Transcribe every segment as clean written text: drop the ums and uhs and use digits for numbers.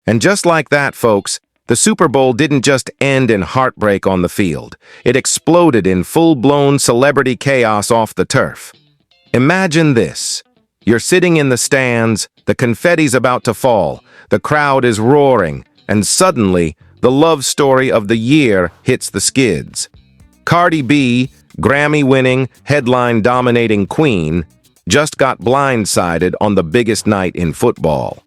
And just like that, folks, the Super Bowl didn't just end in heartbreak on the field. It exploded in full-blown celebrity chaos off the turf. Imagine this. You're sitting in the stands, the confetti's about to fall, the crowd is roaring, and suddenly, the love story of the year hits the skids. Cardi B, Grammy-winning, headline-dominating queen, just got blindsided on the biggest night in football.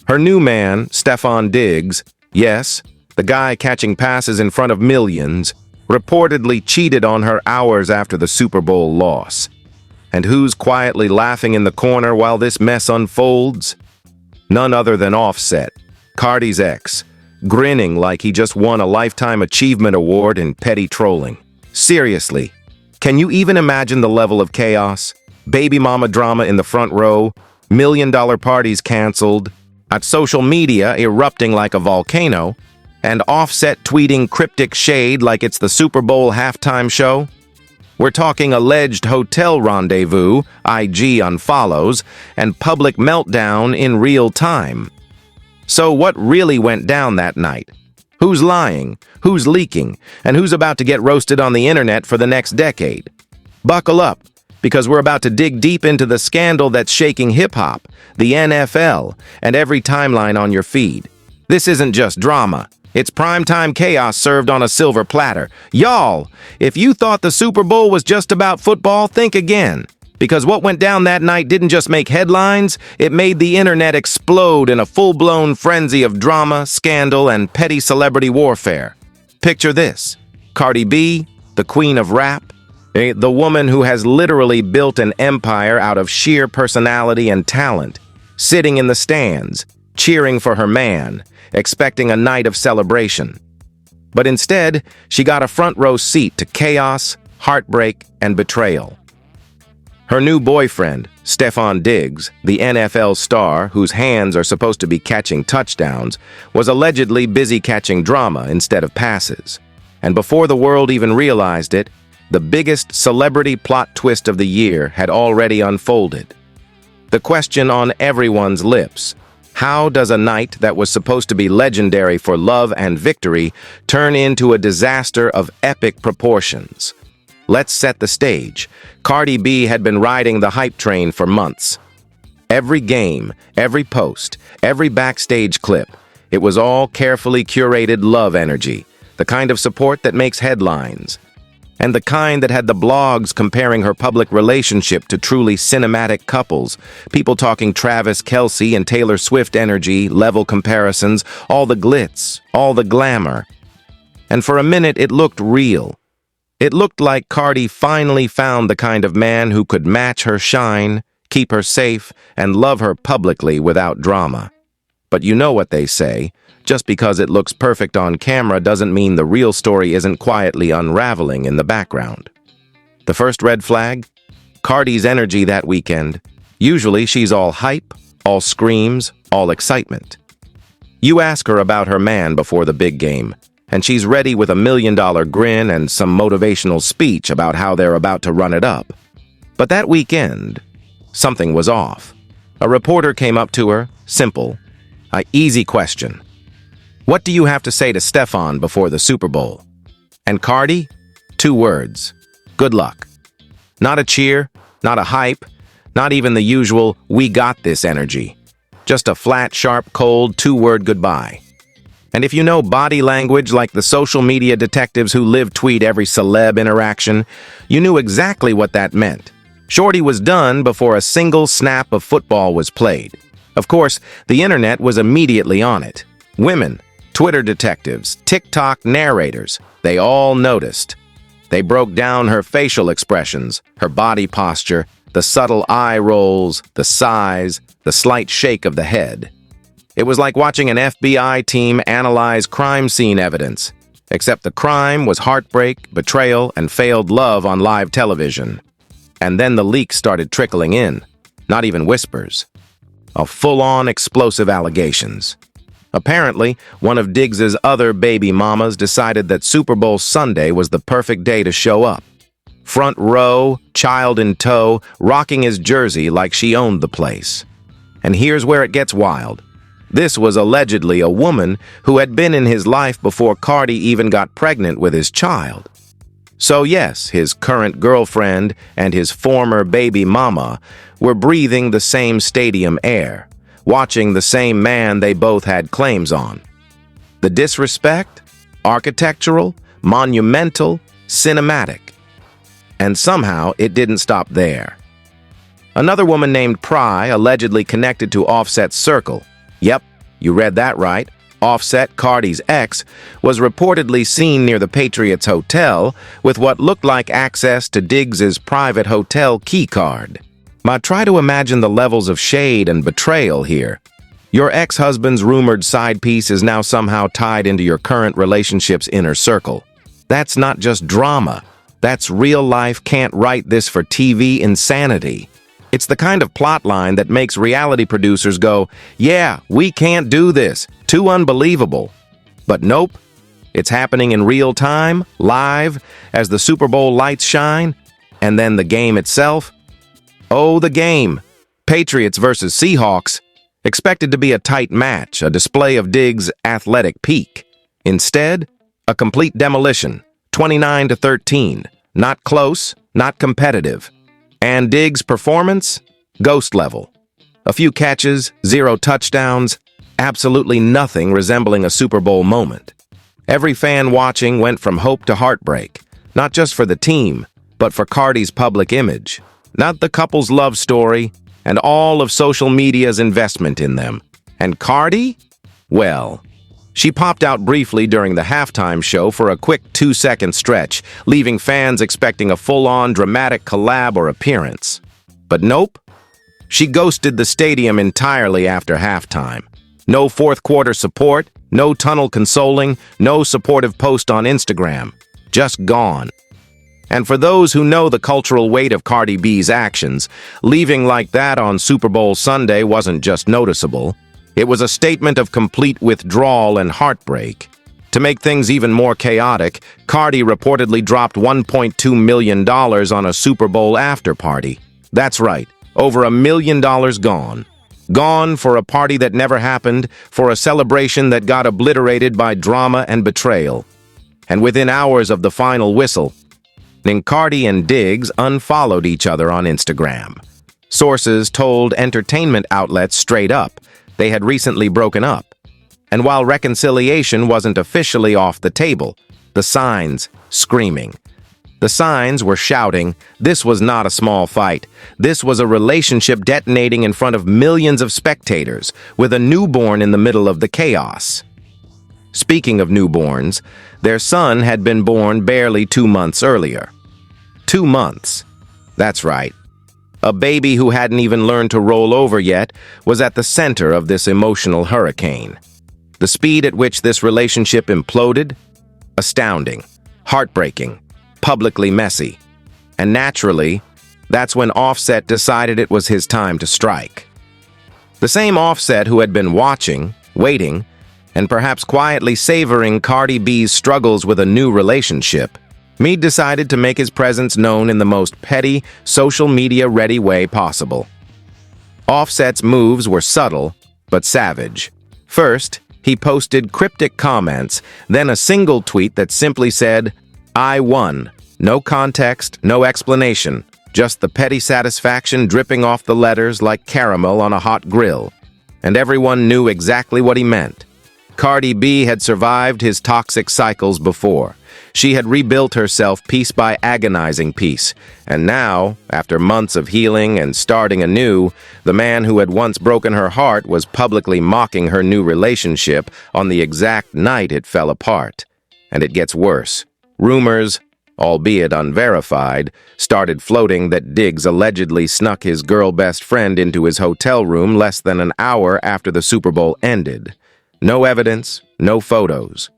Her new man, Stefon Diggs, yes, the guy catching passes in front of millions, reportedly cheated on her hours after the Super Bowl loss. And who's quietly laughing in the corner while this mess unfolds? None other than Offset, Cardi's ex, grinning like he just won a Lifetime Achievement Award in petty trolling. Seriously, can you even imagine the level of chaos? Baby mama drama in the front row, million-dollar parties canceled, at social media erupting like a volcano, and Offset tweeting cryptic shade like it's the Super Bowl halftime show? We're talking alleged hotel rendezvous, IG unfollows, and public meltdown in real time. So what really went down that night? Who's lying, who's leaking, and who's about to get roasted on the internet for the next decade? Buckle up, because we're about to dig deep into the scandal that's shaking hip-hop, the NFL, and every timeline on your feed. This isn't just drama. It's primetime chaos served on a silver platter. Y'all, if you thought the Super Bowl was just about football, think again. Because what went down that night didn't just make headlines, it made the internet explode in a full-blown frenzy of drama, scandal, and petty celebrity warfare. Picture this. Cardi B, the queen of rap, the woman who has literally built an empire out of sheer personality and talent, sitting in the stands, cheering for her man, expecting a night of celebration. But instead, she got a front-row seat to chaos, heartbreak, and betrayal. Her new boyfriend, Stefon Diggs, the NFL star whose hands are supposed to be catching touchdowns, was allegedly busy catching drama instead of passes. And before the world even realized it, the biggest celebrity plot twist of the year had already unfolded. The question on everyone's lips: how does a night that was supposed to be legendary for love and victory turn into a disaster of epic proportions? Let's set the stage. Cardi B had been riding the hype train for months. Every game, every post, every backstage clip, it was all carefully curated love energy, the kind of support that makes headlines, and the kind that had the blogs comparing her public relationship to truly cinematic couples, people talking Travis Kelce and Taylor Swift energy, level comparisons, all the glitz, all the glamour. And for a minute, it looked real. It looked like Cardi finally found the kind of man who could match her shine, keep her safe, and love her publicly without drama. But you know what they say, just because it looks perfect on camera doesn't mean the real story isn't quietly unraveling in the background. The first red flag? Cardi's energy that weekend. Usually she's all hype, all screams, all excitement. You ask her about her man before the big game, and she's ready with $1 million grin and some motivational speech about how they're about to run it up. But that weekend, something was off. A reporter came up to her, simple, an easy question. What do you have to say to Stefon before the Super Bowl? And Cardi? 2 words. Good luck. Not a cheer, not a hype, not even the usual "we got this" energy. Just a flat, sharp, cold 2-word goodbye. And if you know body language like the social media detectives who live tweet every celeb interaction, you knew exactly what that meant. Shorty was done before a single snap of football was played. Of course, the internet was immediately on it. Women, Twitter detectives, TikTok narrators, they all noticed. They broke down her facial expressions, her body posture, the subtle eye rolls, the sighs, the slight shake of the head. It was like watching an FBI team analyze crime scene evidence, except the crime was heartbreak, betrayal, and failed love on live television. And then the leaks started trickling in, not even whispers. Full-on explosive allegations. Apparently, one of Diggs's other baby mamas decided that Super Bowl Sunday was the perfect day to show up. Front row, child in tow, rocking his jersey like she owned the place. And here's where it gets wild. This was allegedly a woman who had been in his life before Cardi even got pregnant with his child. So yes, his current girlfriend and his former baby mama were breathing the same stadium air, watching the same man they both had claims on. The disrespect? Architectural, monumental, cinematic. And somehow it didn't stop there. Another woman named Pry, allegedly connected to Offset's circle. Yep, you read that right. Offset, Cardi's ex, was reportedly seen near the Patriots Hotel with what looked like access to Diggs's private hotel keycard. But try to imagine the levels of shade and betrayal here. Your ex-husband's rumored side piece is now somehow tied into your current relationship's inner circle. That's not just drama. That's real-life can't write this for TV insanity. It's the kind of plotline that makes reality producers go, yeah, we can't do this. Too unbelievable. But nope. It's happening in real time, live, as the Super Bowl lights shine. And then the game itself. Oh, the game. Patriots versus Seahawks. Expected to be a tight match, a display of Diggs' athletic peak. Instead, a complete demolition, 29-13. Not close, not competitive. And Diggs' performance? Ghost level. A few catches, 0 touchdowns, absolutely nothing resembling a Super Bowl moment. Every fan watching went from hope to heartbreak, not just for the team, but for Cardi's public image. Not the couple's love story, and all of social media's investment in them. And Cardi? Well, she popped out briefly during the halftime show for a quick 2-second stretch, leaving fans expecting a full-on dramatic collab or appearance. But nope. She ghosted the stadium entirely after halftime. No fourth-quarter support, no tunnel consoling, no supportive post on Instagram. Just gone. And for those who know the cultural weight of Cardi B's actions, leaving like that on Super Bowl Sunday wasn't just noticeable. It was a statement of complete withdrawal and heartbreak. To make things even more chaotic, Cardi reportedly dropped $1.2 million on a Super Bowl after-party. That's right, over $1 million gone. Gone for a party that never happened, for a celebration that got obliterated by drama and betrayal. And within hours of the final whistle, Cardi and Diggs unfollowed each other on Instagram. Sources told entertainment outlets straight up they had recently broken up. And while reconciliation wasn't officially off the table, the signs screaming. The signs were shouting, this was not a small fight. This was a relationship detonating in front of millions of spectators, with a newborn in the middle of the chaos. Speaking of newborns, their son had been born barely 2 months earlier. 2 months. That's right. A baby who hadn't even learned to roll over yet was at the center of this emotional hurricane. The speed at which this relationship imploded? Astounding, heartbreaking, publicly messy. And naturally, that's when Offset decided it was his time to strike. The same Offset who had been watching, waiting, and perhaps quietly savoring Cardi B's struggles with a new relationship, Meade decided to make his presence known in the most petty, social media-ready way possible. Offset's moves were subtle, but savage. First, he posted cryptic comments, then a single tweet that simply said, "I won." No context, no explanation, just the petty satisfaction dripping off the letters like caramel on a hot grill. And everyone knew exactly what he meant. Cardi B had survived his toxic cycles before. She had rebuilt herself piece by agonizing piece. And now, after months of healing and starting anew, the man who had once broken her heart was publicly mocking her new relationship on the exact night it fell apart. And it gets worse. Rumors, albeit unverified, started floating that Diggs allegedly snuck his girl best friend into his hotel room less than an hour after the Super Bowl ended. No evidence, no photos.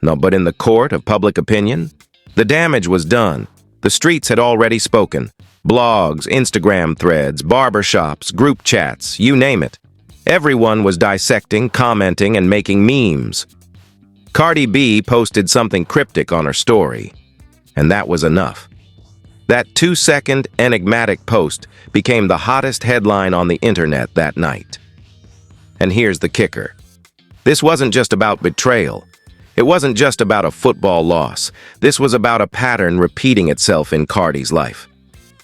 No, but in the court of public opinion, the damage was done. The streets had already spoken. Blogs, Instagram threads, barbershops, group chats, you name it. Everyone was dissecting, commenting, and making memes. Cardi B posted something cryptic on her story, and that was enough. That 2-second enigmatic post became the hottest headline on the internet that night. And here's the kicker. This wasn't just about betrayal. It wasn't just about a football loss. This was about a pattern repeating itself in Cardi's life.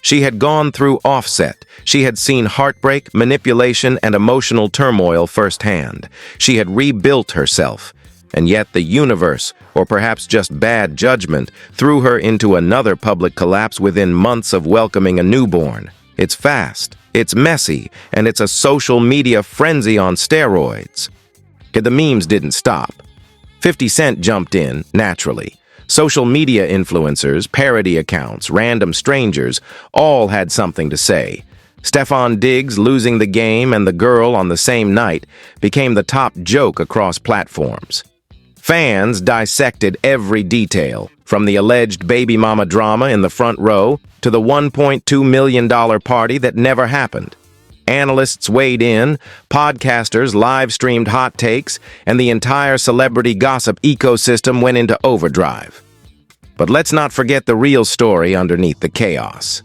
She had gone through Offset. She had seen heartbreak, manipulation, and emotional turmoil firsthand. She had rebuilt herself. And yet the universe, or perhaps just bad judgment, threw her into another public collapse within months of welcoming a newborn. It's fast, it's messy, and it's a social media frenzy on steroids. The memes didn't stop. 50 Cent jumped in, naturally. Social media influencers, parody accounts, random strangers, all had something to say. Stefon Diggs losing the game and the girl on the same night became the top joke across platforms. Fans dissected every detail, from the alleged baby mama drama in the front row to the $1.2 million party that never happened. Analysts weighed in, podcasters live-streamed hot takes, and the entire celebrity gossip ecosystem went into overdrive. But let's not forget the real story underneath the chaos.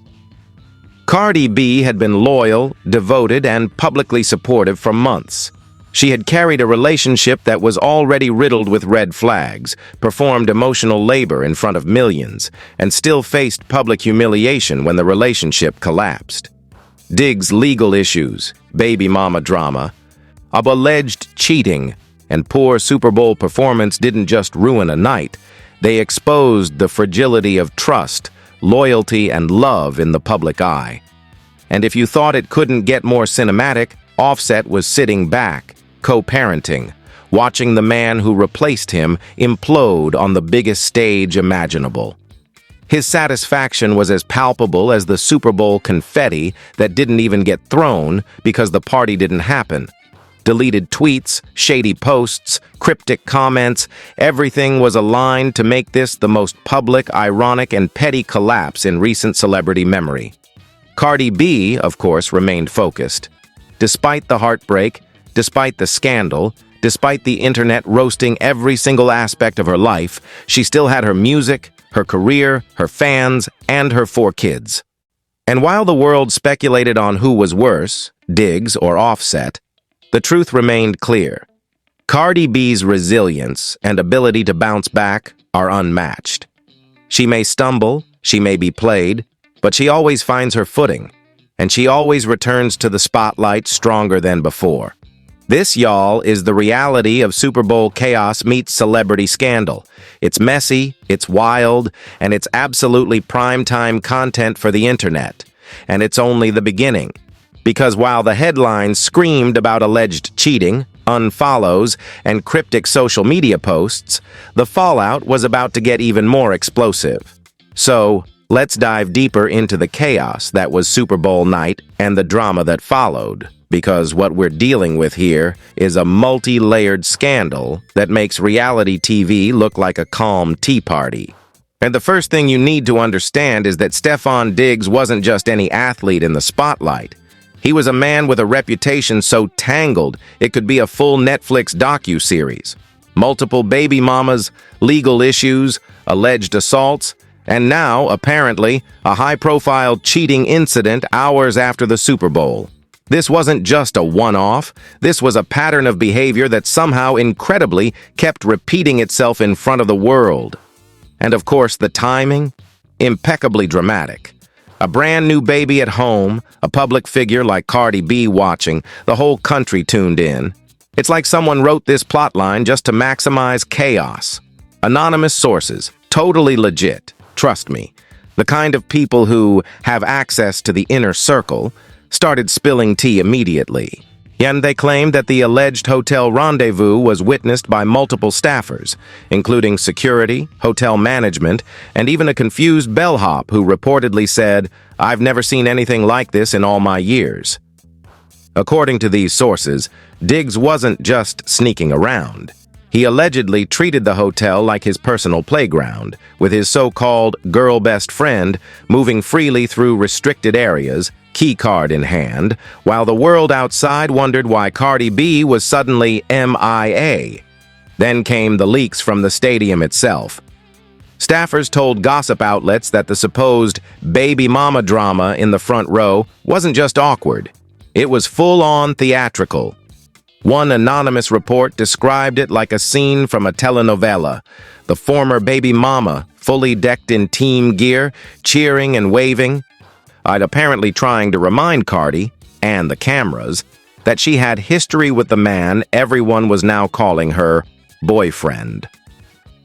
Cardi B had been loyal, devoted, and publicly supportive for months. She had carried a relationship that was already riddled with red flags, performed emotional labor in front of millions, and still faced public humiliation when the relationship collapsed. Diggs' legal issues, baby mama drama, alleged cheating, and poor Super Bowl performance didn't just ruin a night. They exposed the fragility of trust, loyalty, and love in the public eye. And if you thought it couldn't get more cinematic, Offset was sitting back, co-parenting, watching the man who replaced him implode on the biggest stage imaginable. His satisfaction was as palpable as the Super Bowl confetti that didn't even get thrown because the party didn't happen. Deleted tweets, shady posts, cryptic comments, everything was aligned to make this the most public, ironic, and petty collapse in recent celebrity memory. Cardi B, of course, remained focused. Despite the heartbreak, despite the scandal, despite the internet roasting every single aspect of her life, she still had her music, her career, her fans, and her 4 kids. And while the world speculated on who was worse, Diggs or Offset, the truth remained clear. Cardi B's resilience and ability to bounce back are unmatched. She may stumble, she may be played, but she always finds her footing, and she always returns to the spotlight stronger than before. This, y'all, is the reality of Super Bowl chaos meets celebrity scandal. It's messy, it's wild, and it's absolutely primetime content for the internet. And it's only the beginning. Because while the headlines screamed about alleged cheating, unfollows, and cryptic social media posts, the fallout was about to get even more explosive. So, let's dive deeper into the chaos that was Super Bowl night and the drama that followed. Because what we're dealing with here is a multi-layered scandal that makes reality TV look like a calm tea party. And the first thing you need to understand is that Stefon Diggs wasn't just any athlete in the spotlight. He was a man with a reputation so tangled it could be a full Netflix docu-series. Multiple baby mamas, legal issues, alleged assaults, and now, apparently, a high-profile cheating incident hours after the Super Bowl. This wasn't just a one-off. This was a pattern of behavior that somehow incredibly kept repeating itself in front of the world. And of course, the timing? Impeccably dramatic. A brand new baby at home, a public figure like Cardi B watching, the whole country tuned in. It's like someone wrote this plotline just to maximize chaos. Anonymous sources, totally legit, trust me. The kind of people who have access to the inner circle started spilling tea immediately. And they claimed that the alleged hotel rendezvous was witnessed by multiple staffers, including security, hotel management, and even a confused bellhop who reportedly said, "I've never seen anything like this in all my years." According to these sources, Diggs wasn't just sneaking around. He allegedly treated the hotel like his personal playground, with his so-called girl best friend moving freely through restricted areas, key card in hand, while the world outside wondered why Cardi B was suddenly MIA. Then came the leaks from the stadium itself. Staffers told gossip outlets that the supposed baby mama drama in the front row wasn't just awkward. It was full-on theatrical. One anonymous report described it like a scene from a telenovela. The former baby mama, fully decked in team gear, cheering and waving, apparently trying to remind Cardi, and the cameras, that she had history with the man everyone was now calling her boyfriend.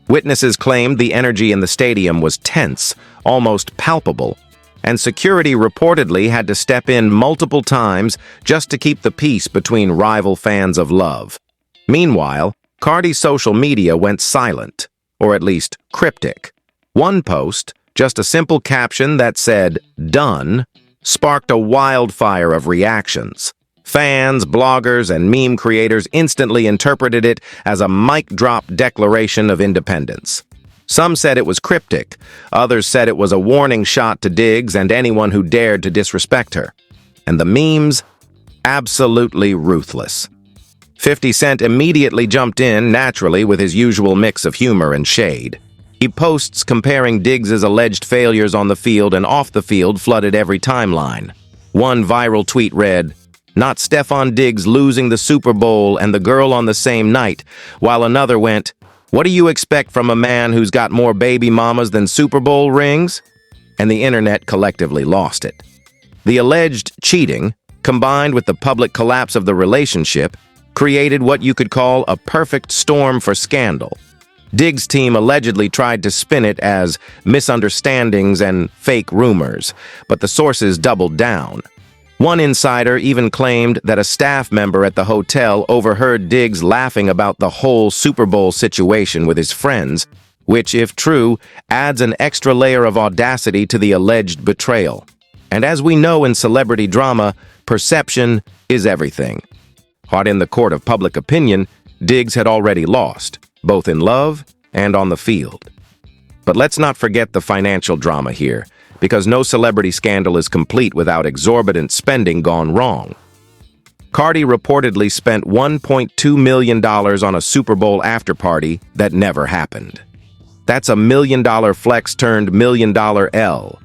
Witnesses claimed the energy in the stadium was tense, almost palpable, and security reportedly had to step in multiple times just to keep the peace between rival fans of love. Meanwhile, Cardi's social media went silent, or at least cryptic. One post, just a simple caption that said, "Done," sparked a wildfire of reactions. Fans, bloggers, and meme creators instantly interpreted it as a mic-drop declaration of independence. Some said it was cryptic, others said it was a warning shot to Diggs and anyone who dared to disrespect her. And the memes? Absolutely ruthless. 50 Cent immediately jumped in, naturally, with his usual mix of humor and shade. He posts comparing Diggs' alleged failures on the field and off the field flooded every timeline. One viral tweet read, "Not Stefon Diggs losing the Super Bowl and the girl on the same night," while another went, "What do you expect from a man who's got more baby mamas than Super Bowl rings?" And the internet collectively lost it. The alleged cheating, combined with the public collapse of the relationship, created what you could call a perfect storm for scandal. Diggs' team allegedly tried to spin it as misunderstandings and fake rumors, but the sources doubled down. One insider even claimed that a staff member at the hotel overheard Diggs laughing about the whole Super Bowl situation with his friends, which, if true, adds an extra layer of audacity to the alleged betrayal. And as we know in celebrity drama, perception is everything. Caught in the court of public opinion, Diggs had already lost, both in love and on the field. But let's not forget the financial drama here, because no celebrity scandal is complete without exorbitant spending gone wrong. Cardi reportedly spent $1.2 million on a Super Bowl after-party that never happened. That's a $1 million flex turned $1 million L.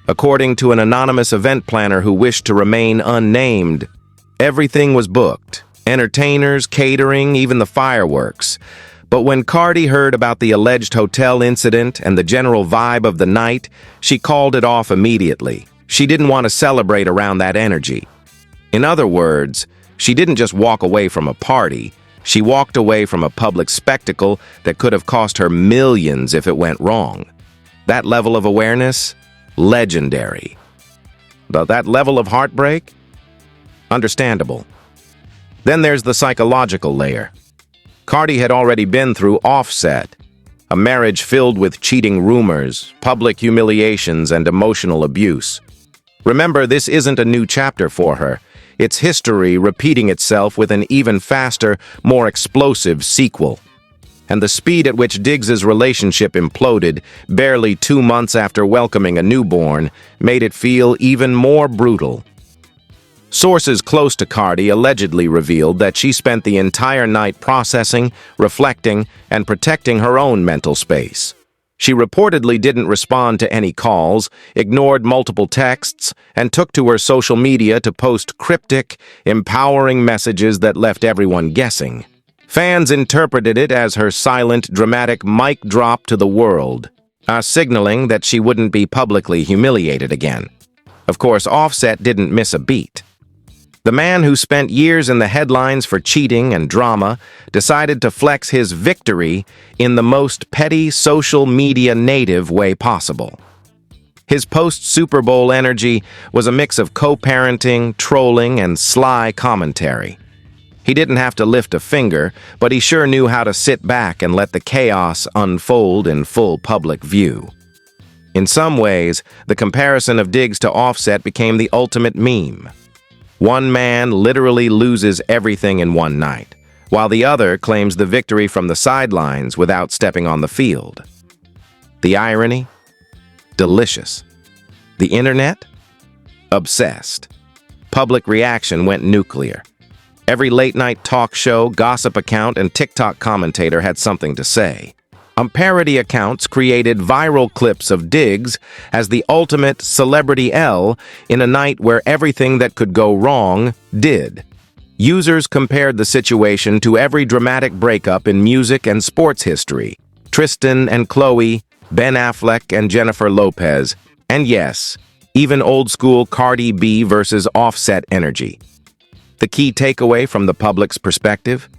According to an anonymous event planner who wished to remain unnamed, everything was booked: entertainers, catering, even the fireworks. But when Cardi heard about the alleged hotel incident and the general vibe of the night, she called it off immediately. She didn't want to celebrate around that energy. In other words, she didn't just walk away from a party, she walked away from a public spectacle that could have cost her millions if it went wrong. That level of awareness? Legendary. But that level of heartbreak? Understandable. Then there's the psychological layer. Cardi had already been through Offset, a marriage filled with cheating rumors, public humiliations, and emotional abuse. Remember, this isn't a new chapter for her. It's history repeating itself with an even faster, more explosive sequel. And the speed at which Diggs' relationship imploded, barely 2 months after welcoming a newborn, made it feel even more brutal. Sources close to Cardi allegedly revealed that she spent the entire night processing, reflecting, and protecting her own mental space. She reportedly didn't respond to any calls, ignored multiple texts, and took to her social media to post cryptic, empowering messages that left everyone guessing. Fans interpreted it as her silent, dramatic mic drop to the world, signaling that she wouldn't be publicly humiliated again. Of course, Offset didn't miss a beat. The man who spent years in the headlines for cheating and drama decided to flex his victory in the most petty social media native way possible. His post-Super Bowl energy was a mix of co-parenting, trolling, and sly commentary. He didn't have to lift a finger, but he sure knew how to sit back and let the chaos unfold in full public view. In some ways, the comparison of Diggs to Offset became the ultimate meme. One man literally loses everything in one night, while the other claims the victory from the sidelines without stepping on the field. The irony? Delicious. The internet? Obsessed. Public reaction went nuclear. Every late-night talk show, gossip account, and TikTok commentator had something to say. Parody accounts created viral clips of Diggs as the ultimate celebrity L in a night where everything that could go wrong did. Users compared the situation to every dramatic breakup in music and sports history. Tristan and Chloe, Ben Affleck and Jennifer Lopez, and yes, even old-school Cardi B versus Offset energy. The key takeaway from the public's perspective?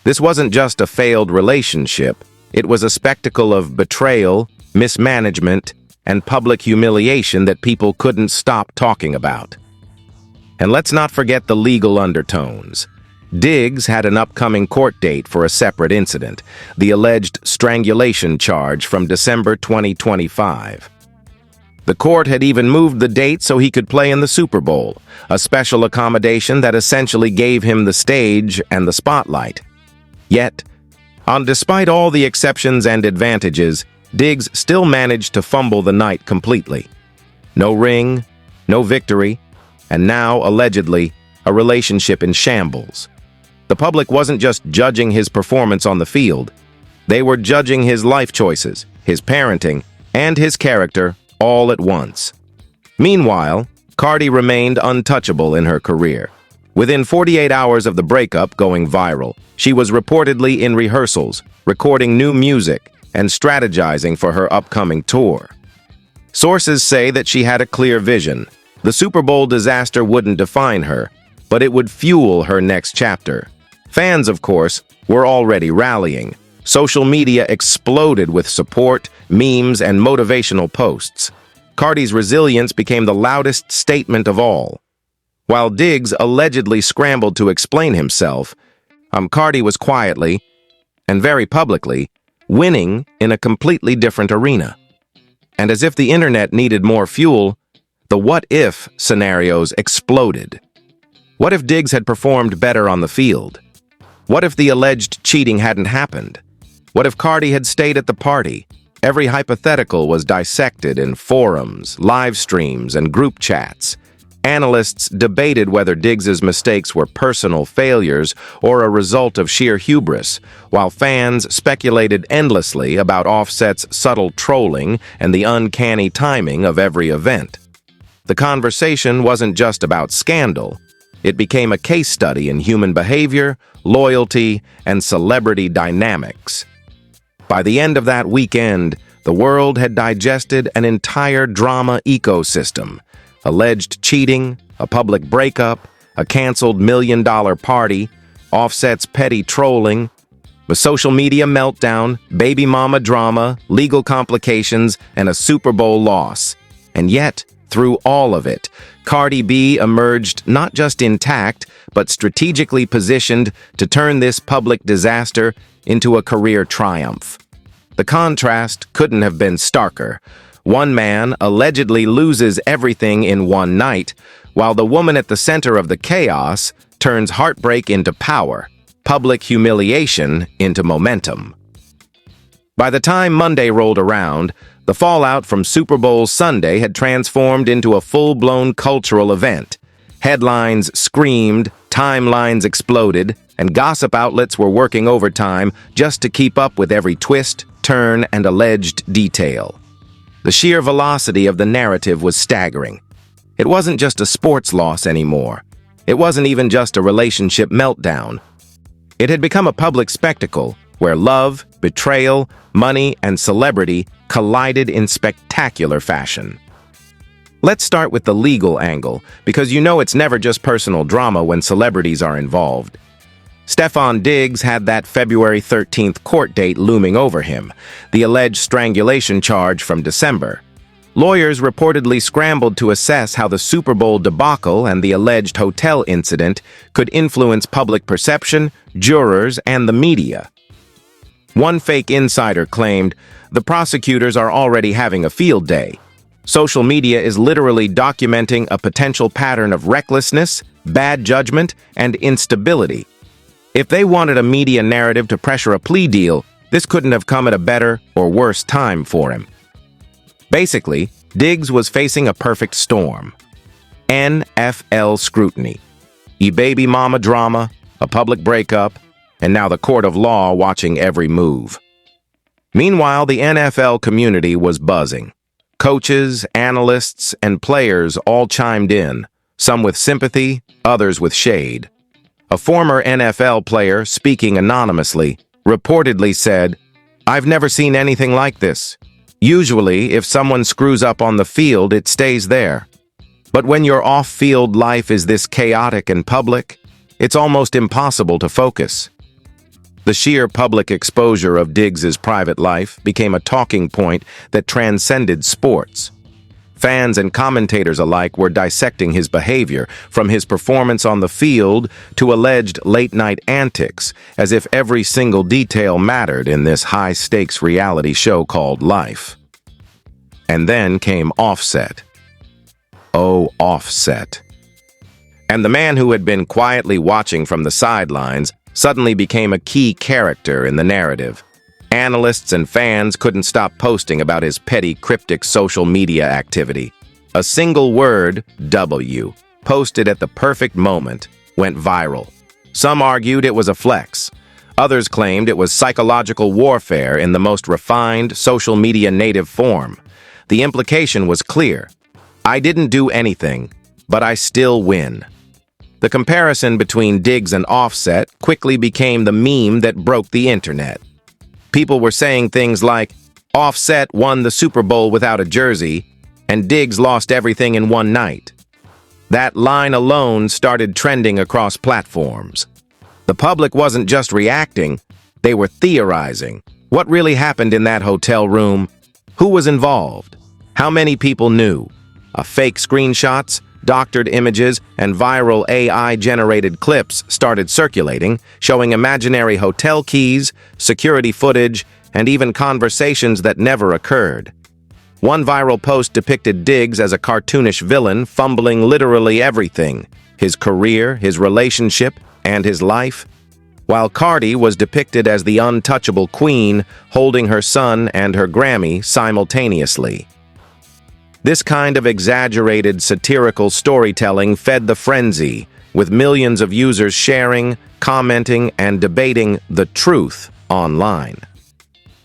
This wasn't just a failed relationship. It was a spectacle of betrayal, mismanagement, and public humiliation that people couldn't stop talking about. And let's not forget the legal undertones. Diggs had an upcoming court date for a separate incident, the alleged strangulation charge from December 2025. The court had even moved the date so he could play in the Super Bowl, a special accommodation that essentially gave him the stage and the spotlight. Yet, despite all the exceptions and advantages, Diggs still managed to fumble the night completely. No ring, no victory, and now, allegedly, a relationship in shambles. The public wasn't just judging his performance on the field. They were judging his life choices, his parenting, and his character all at once. Meanwhile, Cardi remained untouchable in her career. Within 48 hours of the breakup going viral, she was reportedly in rehearsals, recording new music, and strategizing for her upcoming tour. Sources say that she had a clear vision. The Super Bowl disaster wouldn't define her, but it would fuel her next chapter. Fans, of course, were already rallying. Social media exploded with support, memes, and motivational posts. Cardi's resilience became the loudest statement of all. While Diggs allegedly scrambled to explain himself, Cardi was quietly, and very publicly, winning in a completely different arena. And as if the internet needed more fuel, the what-if scenarios exploded. What if Diggs had performed better on the field? What if the alleged cheating hadn't happened? What if Cardi had stayed at the party? Every hypothetical was dissected in forums, live streams, and group chats. Analysts debated whether Diggs's mistakes were personal failures or a result of sheer hubris, while fans speculated endlessly about Offset's subtle trolling and the uncanny timing of every event. The conversation wasn't just about scandal. It became a case study in human behavior, loyalty, and celebrity dynamics. By the end of that weekend, the world had digested an entire drama ecosystem. Alleged cheating, a public breakup, a canceled million-dollar party, Offset's petty trolling, a social media meltdown, baby mama drama, legal complications, and a Super Bowl loss. And yet, through all of it, Cardi B emerged not just intact, but strategically positioned to turn this public disaster into a career triumph. The contrast couldn't have been starker. One man allegedly loses everything in one night, while the woman at the center of the chaos turns heartbreak into power, public humiliation into momentum. By the time Monday rolled around, the fallout from Super Bowl Sunday had transformed into a full-blown cultural event. Headlines screamed, timelines exploded, and gossip outlets were working overtime just to keep up with every twist, turn, and alleged detail. The sheer velocity of the narrative was staggering. It wasn't just a sports loss anymore. It wasn't even just a relationship meltdown. It had become a public spectacle where love, betrayal, money, and celebrity collided in spectacular fashion. Let's start with the legal angle, because you know it's never just personal drama when celebrities are involved. Stefon Diggs had that February 13th court date looming over him, the alleged strangulation charge from December. Lawyers reportedly scrambled to assess how the Super Bowl debacle and the alleged hotel incident could influence public perception, jurors, and the media. One fake insider claimed, "The prosecutors are already having a field day. Social media is literally documenting a potential pattern of recklessness, bad judgment, and instability." If they wanted a media narrative to pressure a plea deal, this couldn't have come at a better or worse time for him. Basically, Diggs was facing a perfect storm. NFL scrutiny, baby mama drama, a public breakup, and now the court of law watching every move. Meanwhile, the NFL community was buzzing. Coaches, analysts, and players all chimed in, some with sympathy, others with shade. A former NFL player, speaking anonymously, reportedly said, "I've never seen anything like this. Usually, if someone screws up on the field, it stays there. But when your off-field life is this chaotic and public, it's almost impossible to focus." The sheer public exposure of Diggs's private life became a talking point that transcended sports. Fans and commentators alike were dissecting his behavior, from his performance on the field to alleged late-night antics, as if every single detail mattered in this high-stakes reality show called life. And then came Offset. Oh, Offset. And the man who had been quietly watching from the sidelines suddenly became a key character in the narrative. Analysts and fans couldn't stop posting about his petty, cryptic social media activity. A single word, W, posted at the perfect moment, went viral. Some argued it was a flex. Others claimed it was psychological warfare in the most refined, social media native form. The implication was clear. I didn't do anything, but I still win. The comparison between Diggs and Offset quickly became the meme that broke the internet. People were saying things like, "Offset won the Super Bowl without a jersey, and Diggs lost everything in one night." That line alone started trending across platforms. The public wasn't just reacting, they were theorizing. What really happened in that hotel room? Who was involved? How many people knew? Fake screenshots, doctored images, and viral AI-generated clips started circulating, showing imaginary hotel keys, security footage, and even conversations that never occurred. One viral post depicted Diggs as a cartoonish villain, fumbling literally everything: his career, his relationship, and his life, while Cardi was depicted as the untouchable queen, holding her son and her Grammy simultaneously. This kind of exaggerated, satirical storytelling fed the frenzy, with millions of users sharing, commenting, and debating the truth online.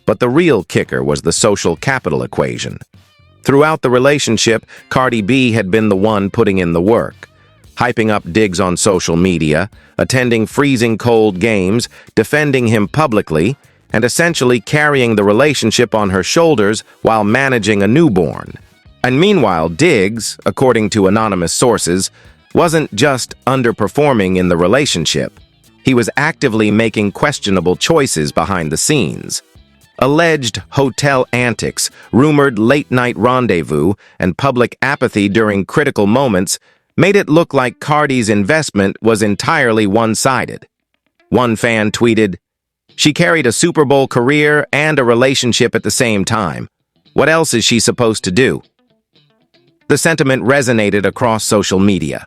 But the real kicker was the social capital equation. Throughout the relationship, Cardi B had been the one putting in the work, hyping up Diggs on social media, attending freezing cold games, defending him publicly, and essentially carrying the relationship on her shoulders while managing a newborn. And meanwhile, Diggs, according to anonymous sources, wasn't just underperforming in the relationship. He was actively making questionable choices behind the scenes. Alleged hotel antics, rumored late-night rendezvous, and public apathy during critical moments made it look like Cardi's investment was entirely one-sided. One fan tweeted, "She carried a Super Bowl career and a relationship at the same time. What else is she supposed to do?" The sentiment resonated across social media.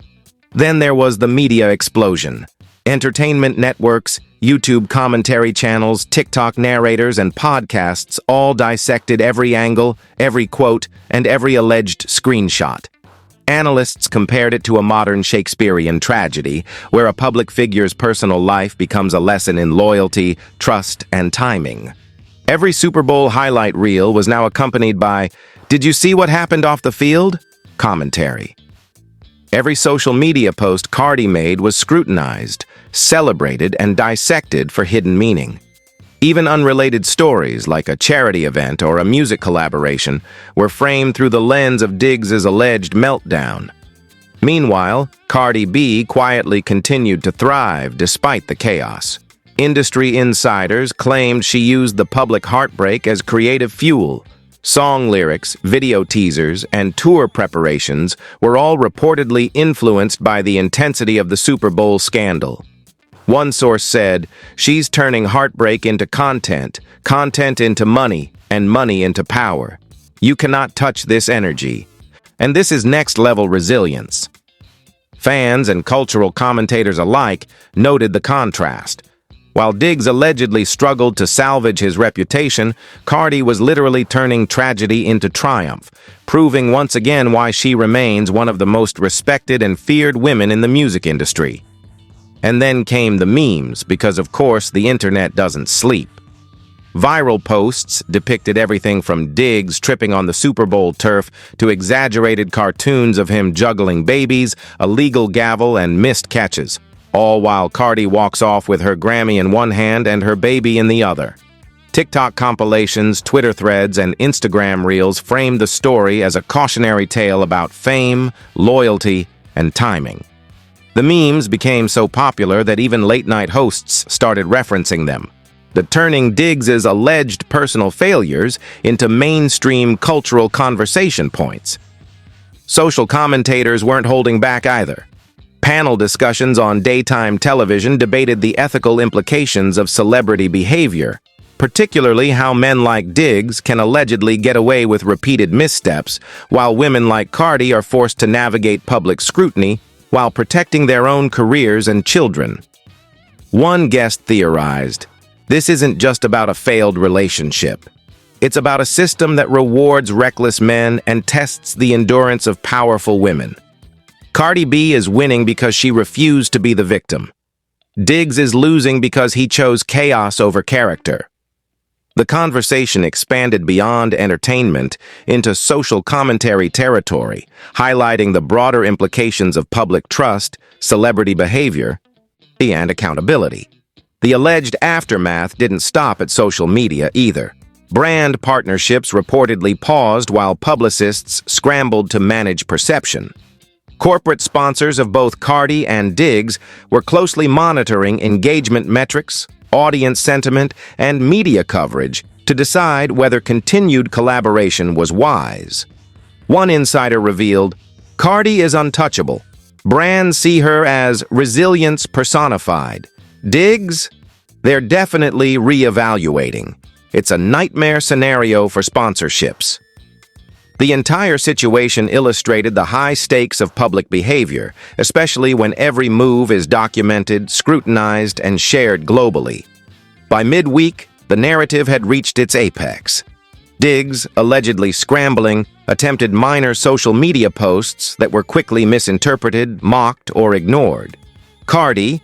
Then there was the media explosion. Entertainment networks, YouTube commentary channels, TikTok narrators, and podcasts all dissected every angle, every quote, and every alleged screenshot. Analysts compared it to a modern Shakespearean tragedy, where a public figure's personal life becomes a lesson in loyalty, trust, and timing. Every Super Bowl highlight reel was now accompanied by, "Did you see what happened off the field?" commentary. Every social media post Cardi made was scrutinized, celebrated, and dissected for hidden meaning. Even unrelated stories, like a charity event or a music collaboration, were framed through the lens of Diggs's alleged meltdown. Meanwhile, Cardi B quietly continued to thrive despite the chaos. Industry insiders claimed she used the public heartbreak as creative fuel. Song lyrics, video teasers, and tour preparations were all reportedly influenced by the intensity of the Super Bowl scandal. One source said, "She's turning heartbreak into content, content into money, and money into power. You cannot touch this energy." And this is next-level resilience. Fans and cultural commentators alike noted the contrast. While Diggs allegedly struggled to salvage his reputation, Cardi was literally turning tragedy into triumph, proving once again why she remains one of the most respected and feared women in the music industry. And then came the memes, because of course the internet doesn't sleep. Viral posts depicted everything from Diggs tripping on the Super Bowl turf to exaggerated cartoons of him juggling babies, a legal gavel, and missed catches. all while Cardi walks off with her Grammy in one hand and her baby in the other. TikTok compilations, Twitter threads, and Instagram reels framed the story as a cautionary tale about fame, loyalty, and timing. The memes became so popular that even late-night hosts started referencing them, turning Diggs' alleged personal failures into mainstream cultural conversation points. Social commentators weren't holding back either. Panel discussions on daytime television debated the ethical implications of celebrity behavior, particularly how men like Diggs can allegedly get away with repeated missteps, while women like Cardi are forced to navigate public scrutiny while protecting their own careers and children. One guest theorized, "This isn't just about a failed relationship. It's about a system that rewards reckless men and tests the endurance of powerful women. Cardi B is winning because she refused to be the victim. Diggs is losing because he chose chaos over character." The conversation expanded beyond entertainment into social commentary territory, highlighting the broader implications of public trust, celebrity behavior, and accountability. The alleged aftermath didn't stop at social media either. Brand partnerships reportedly paused while publicists scrambled to manage perception. Corporate sponsors of both Cardi and Diggs were closely monitoring engagement metrics, audience sentiment, and media coverage to decide whether continued collaboration was wise. One insider revealed, "Cardi is untouchable. Brands see her as resilience personified. Diggs? They're definitely reevaluating. It's a nightmare scenario for sponsorships." The entire situation illustrated the high stakes of public behavior, especially when every move is documented, scrutinized, and shared globally. By midweek, the narrative had reached its apex. Diggs, allegedly scrambling, attempted minor social media posts that were quickly misinterpreted, mocked, or ignored. Cardi,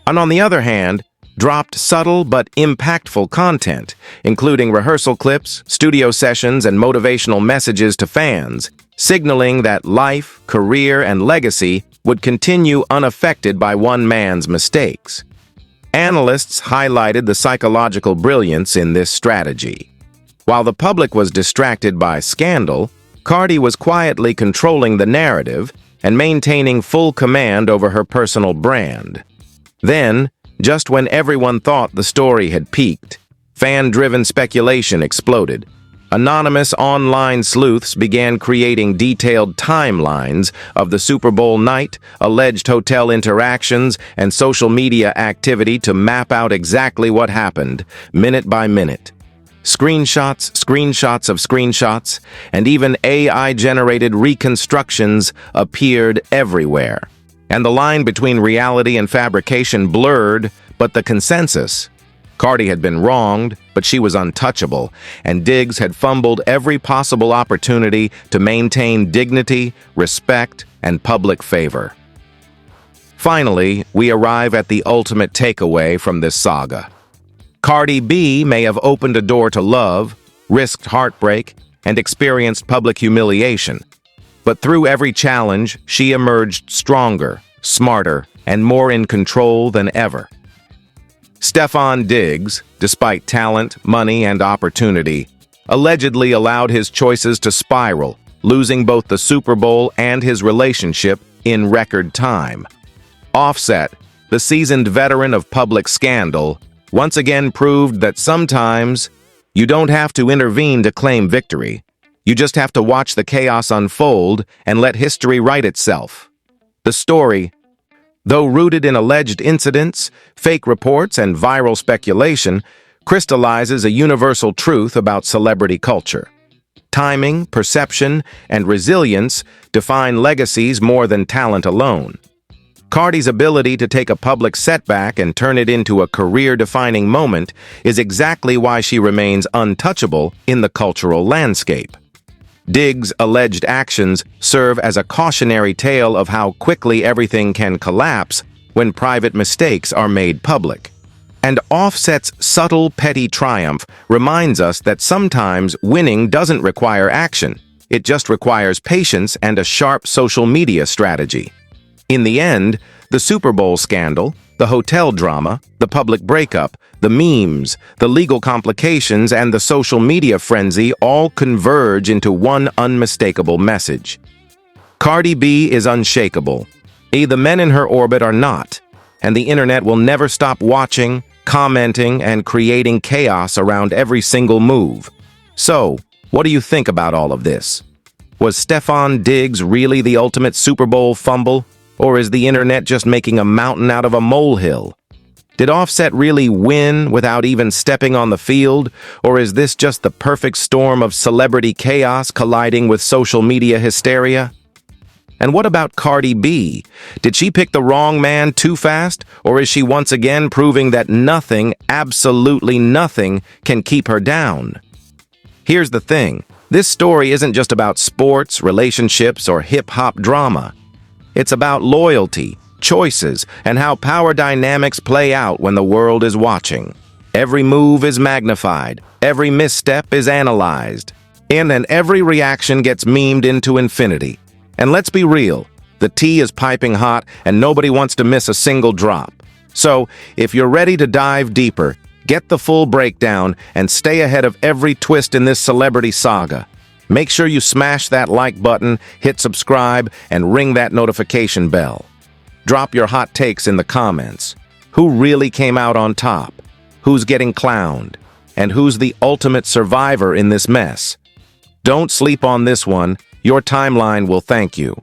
and on the other hand, dropped subtle but impactful content, including rehearsal clips, studio sessions, and motivational messages to fans, signaling that life, career, and legacy would continue unaffected by one man's mistakes. Analysts highlighted the psychological brilliance in this strategy. While the public was distracted by scandal, Cardi was quietly controlling the narrative and maintaining full command over her personal brand. Then, just when everyone thought the story had peaked, fan-driven speculation exploded. Anonymous online sleuths began creating detailed timelines of the Super Bowl night, alleged hotel interactions, and social media activity to map out exactly what happened, minute by minute. Screenshots of screenshots, and even AI-generated reconstructions appeared everywhere. And the line between reality and fabrication blurred, but the consensus. Cardi had been wronged, but she was untouchable, and Diggs had fumbled every possible opportunity to maintain dignity, respect, and public favor. Finally, we arrive at the ultimate takeaway from this saga. Cardi B may have opened a door to love, risked heartbreak, and experienced public humiliation. But through every challenge, she emerged stronger, smarter, and more in control than ever. Stefon Diggs, despite talent, money, and opportunity, allegedly allowed his choices to spiral, losing both the Super Bowl and his relationship in record time. Offset, the seasoned veteran of public scandal, once again proved that sometimes you don't have to intervene to claim victory. You just have to watch the chaos unfold and let history write itself. The story, though rooted in alleged incidents, fake reports, and viral speculation, crystallizes a universal truth about celebrity culture. Timing, perception, and resilience define legacies more than talent alone. Cardi's ability to take a public setback and turn it into a career-defining moment is exactly why she remains untouchable in the cultural landscape. Diggs' alleged actions serve as a cautionary tale of how quickly everything can collapse when private mistakes are made public. And Offset's subtle, petty triumph reminds us that sometimes winning doesn't require action. It just requires patience and a sharp social media strategy. In the end, The Super Bowl scandal, the hotel drama, the public breakup, the memes, the legal complications, and the social media frenzy all converge into one unmistakable message. Cardi B is unshakable. The men in her orbit are not, and the internet will never stop watching, commenting, and creating chaos around every single move. So, what do you think about all of this? Was Stefon Diggs really the ultimate Super Bowl fumble, or is the internet just making a mountain out of a molehill? Did Offset really win without even stepping on the field, or is this just the perfect storm of celebrity chaos colliding with social media hysteria? And what about Cardi B? Did she pick the wrong man too fast, or is she once again proving that nothing, absolutely nothing, can keep her down? Here's the thing. This story isn't just about sports, relationships, or hip-hop drama. It's about loyalty, choices, and how power dynamics play out when the world is watching. Every move is magnified, every misstep is analyzed, and then every reaction gets memed into infinity. And let's be real, the tea is piping hot and nobody wants to miss a single drop. So, if you're ready to dive deeper, get the full breakdown and stay ahead of every twist in this celebrity saga. Make sure you smash that like button, hit subscribe, and ring that notification bell. Drop your hot takes in the comments. Who really came out on top? Who's getting clowned? And who's the ultimate survivor in this mess? Don't sleep on this one. Your timeline will thank you.